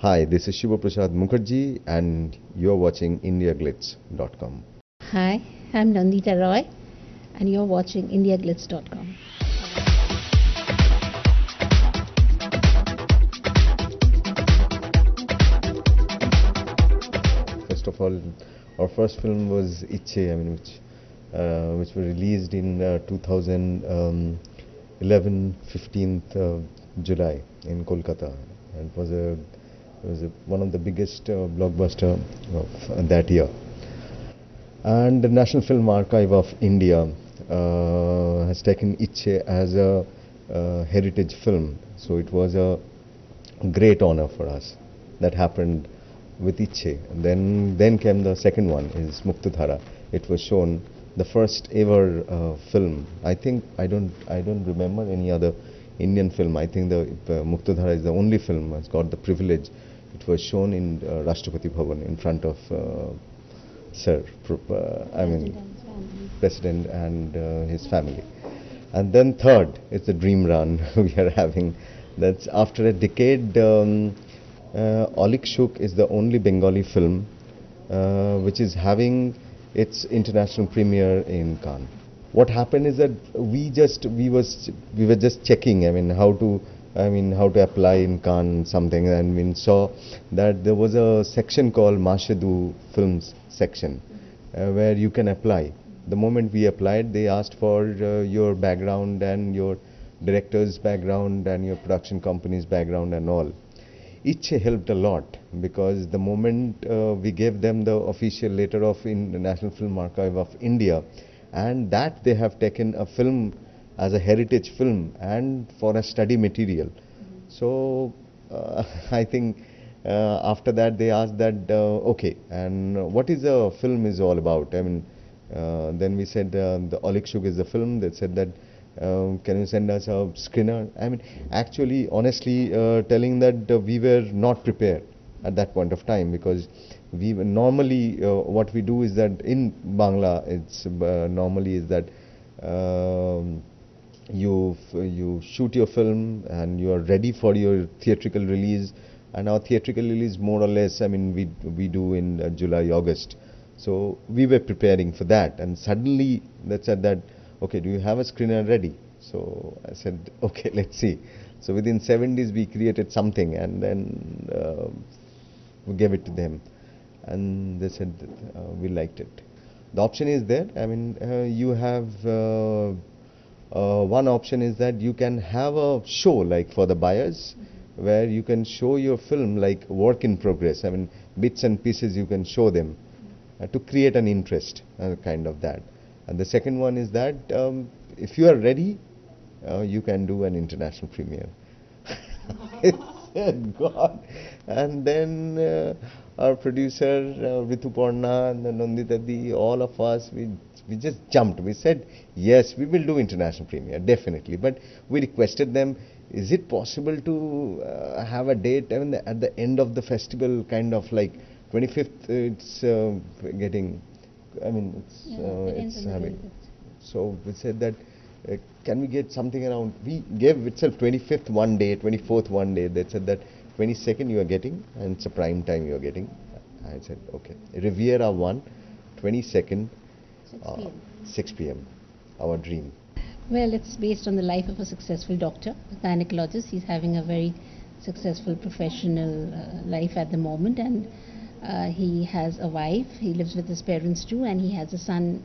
Hi, this is Shiboprosad Mukherjee and you're watching IndiaGlitz.com. Hi, I'm Nandita Roy and you're watching IndiaGlitz.com. First of all, our first film was Ichhe, which was released in 2011, 15th July in Kolkata. And it was one of the biggest blockbuster of that year. And the National Film Archive of India has taken Ichhe as a heritage film. So it was a great honor for us. That happened with Ichhe. And then came the second one, is Muktadhara. It was shown, the first ever film. I think I don't remember any other Indian film. I think the Muktadhara is the only film that's got the privilege. It was shown in Rashtrapati Bhavan in front of President and his family. And then third is the Dream Run we are having. That's after a decade. Alik Sukh is the only Bengali film which is having its international premiere in Cannes. What happened is that we were just checking, how to apply in Cannes something, and we saw that there was a section called Marche du Films section where you can apply. The moment we applied, they asked for your background and your director's background and your production company's background and all. Ichhe helped a lot, because the moment we gave them the official letter of in the National Film Archive of India, and that they have taken a film as a heritage film and for a study material. So I think after that they asked that, okay, and what is the film is all about? Then we said the Alik Sukh is the film. They said that can you send us a screener? Actually, honestly telling that we were not prepared at that point of time, because we were normally what we do is that in Bangla it's normally is that you shoot your film and you are ready for your theatrical release, and our theatrical release more or less we do in July, August. So we were preparing for that, and suddenly they said that, okay, do you have a screener ready? So I said, okay, let's see. So within 7 days we created something, and then we gave it to them, and they said we liked it. The option is there. You have one option is that you can have a show like for the buyers, where you can show your film like work in progress. Bits and pieces you can show them to create an interest, kind of that. And the second one is that if you are ready, you can do an international premiere. God. And then our producer Rituparna and Nandita, all of us, we just jumped. We said, yes, we will do international premiere, definitely. But we requested them, is it possible to have a date at the end of the festival, kind of like 25th, it's getting, it's having. So we said that, can we get something around, we gave itself 25th one day, 24th one day. They said that 22nd you are getting, and it's a prime time you are getting. I said, okay. Riviera 1, 22nd, 6 p.m. Our dream. Well, it's based on the life of a successful doctor, a gynecologist. He's having a very successful professional life at the moment, and he has a wife. He lives with his parents too, and he has a son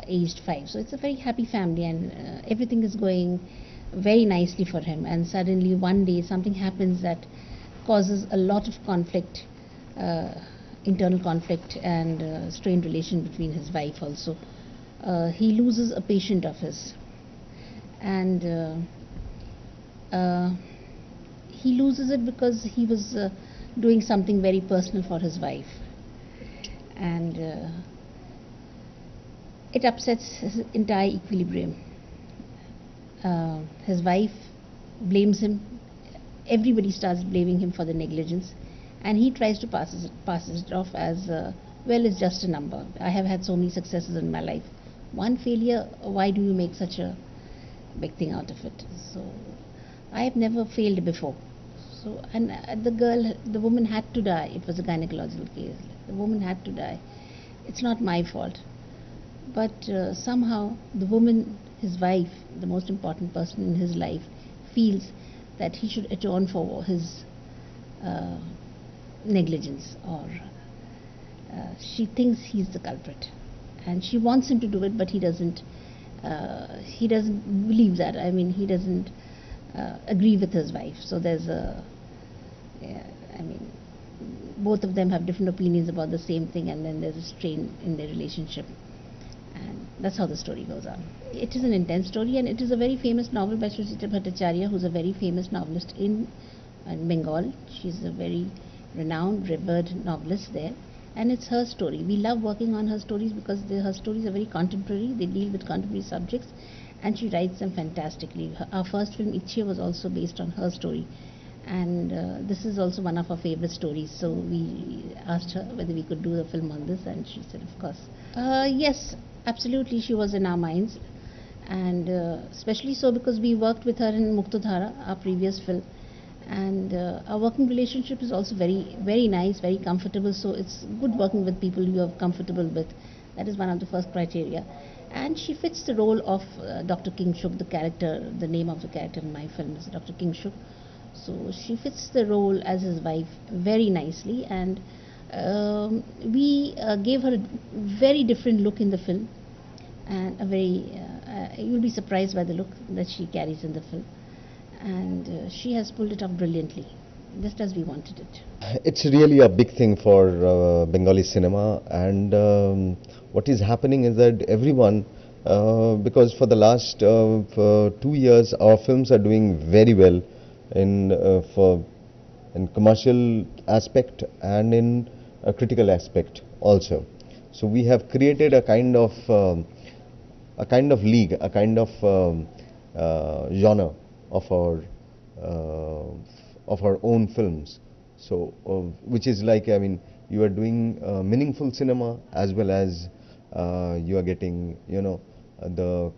aged 5. So it's a very happy family, and everything is going very nicely for him. And suddenly one day something happens that causes a lot of conflict, internal conflict, and strained relation between his wife also. He loses a patient of his, and he loses it because he was doing something very personal for his wife, and it upsets his entire equilibrium. His wife blames him. Everybody starts blaming him for the negligence, and he tries to pass it off as well, it's just a number. I have had so many successes in my life. One failure, why do you make such a big thing out of it? So I have never failed before. So, and the woman had to die. It was a gynecological case. The woman had to die. It's not my fault. But somehow the woman, his wife, the most important person in his life, feels that he should atone for his uh, negligence, or she thinks he's the culprit, and she wants him to do it, but he doesn't. He doesn't believe that. I mean, he doesn't agree with his wife. So there's a, yeah, I mean, both of them have different opinions about the same thing, and then there's a strain in their relationship, and that's how the story goes on. It is an intense story, and it is a very famous novel by Suchitra Bhattacharya, who's a very famous novelist in Bengal. She's a very renowned, revered novelist there, and it's her story. We love working on her stories because her stories are very contemporary. They deal with contemporary subjects, and she writes them fantastically. Our first film, Ichhe, was also based on her story, and this is also one of her favorite stories. So we asked her whether we could do a film on this, and she said, of course. Yes, absolutely, she was in our minds, and especially so because we worked with her in Muktadhara, our previous film, and our working relationship is also very, very nice, very comfortable. So it's good working with people you are comfortable with. That is one of the first criteria. And she fits the role of Dr. Kingshuk, the character. The name of the character in my film is Dr. Kingshuk. So she fits the role as his wife very nicely, and we gave her a very different look in the film, and a very you'll be surprised by the look that she carries in the film, and she has pulled it off brilliantly, just as we wanted it. It's really a big thing for Bengali cinema, and what is happening is that everyone, because for the last for 2 years, our films are doing very well in in commercial aspect and in a critical aspect also. So we have created a kind of league, a kind of genre uh, of our own films. So which is like, I mean, you are doing meaningful cinema, as well as you are getting, you know, the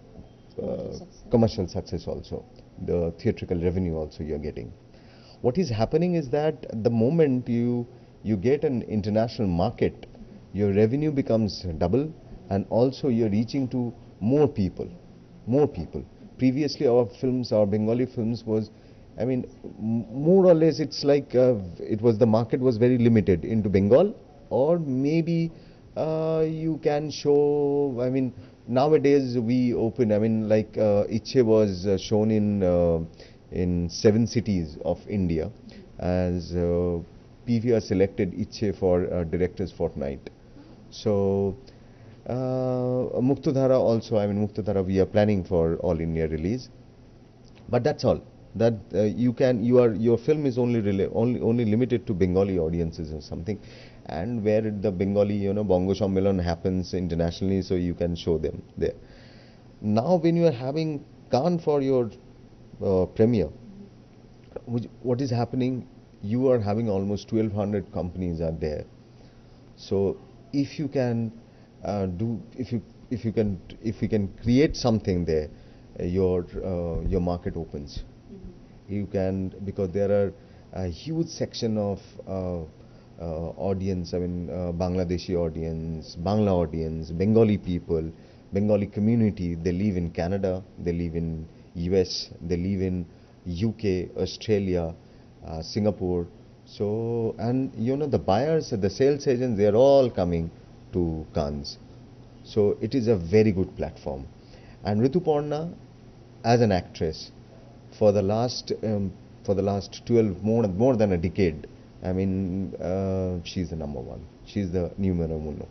commercial success also, the theatrical revenue also you are getting. What is happening is that the moment you get an international market, your revenue becomes double, and also you're reaching to more people, more people. Previously, our films, our Bengali films was, I mean, more or less, it's like it was, the market was very limited into Bengal, or maybe you can show, I mean, nowadays we open, I mean, like Ichhe was shown in 7 cities of India, as PVR selected Ichhe for Director's Fortnight. So Muktadhara also, I mean, Muktadhara we are planning for all India release, but that's all. That your film is only limited to Bengali audiences or something, and where the Bengali, you know, Bongo Sammelan happens internationally, so you can show them there. Now when you are having Cannes for your premiere, what is happening, you are having almost 1200 companies are there. So if you can if you can create something there, your market opens. You can, because there are a huge section of audience, I mean, Bangladeshi audience, Bangla audience, Bengali people, Bengali community. They live in Canada, they live in US, they live in UK, Australia, Singapore. So, and you know, the buyers, the sales agents, they are all coming to Cannes. So it is a very good platform. And Rituparna, as an actress, for the last 12 more than a decade, I mean, she's the number one. She's the numero uno.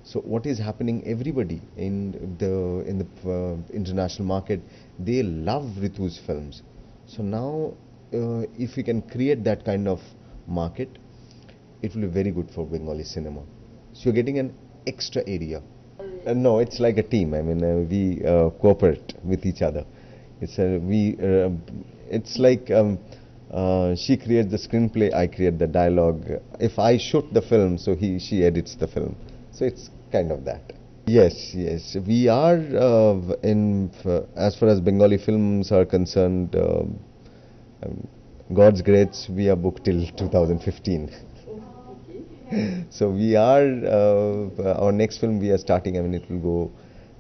So what is happening? Everybody in the international market, they love Ritu's films. So now, if we can create that kind of market, it will be very good for Bengali cinema. So you're getting an extra area. No, it's like a team. I mean, we cooperate with each other. It's like she creates the screenplay, I create the dialogue. If I shoot the film, so she edits the film. So it's kind of that. Yes, yes. We are as far as Bengali films are concerned, God's grace, we are booked till 2015. So we are, our next film we are starting, I mean, it will go,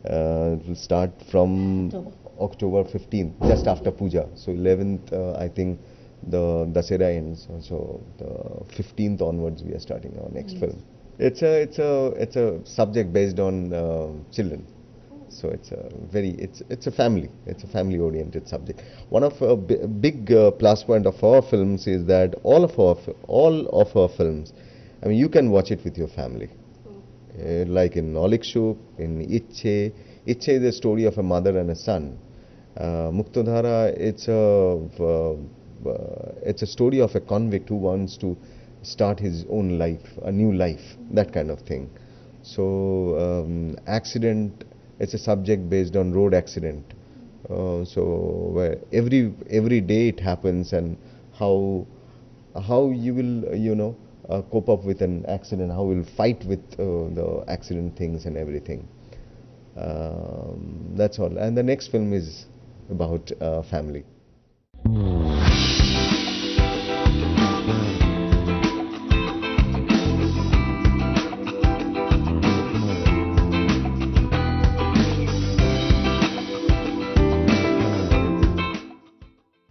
it will start from October 15th, just after Puja. So 11th, I think the Dasera ends. So the 15th onwards, we are starting our next film. It's a subject based on children. So it's a family oriented subject. One of a big plus point of our films is that all of our films, I mean, you can watch it with your family. Like in Alik Sukh, in Ichhe is the story of a mother and a son. Muktadhara, it's a story of a convict who wants to start his own life, a new life, that kind of thing. So accident, it's a subject based on road accident. So where every day it happens, and how you will cope up with an accident, how you will fight with the accident things and everything. That's all. And the next film is about family.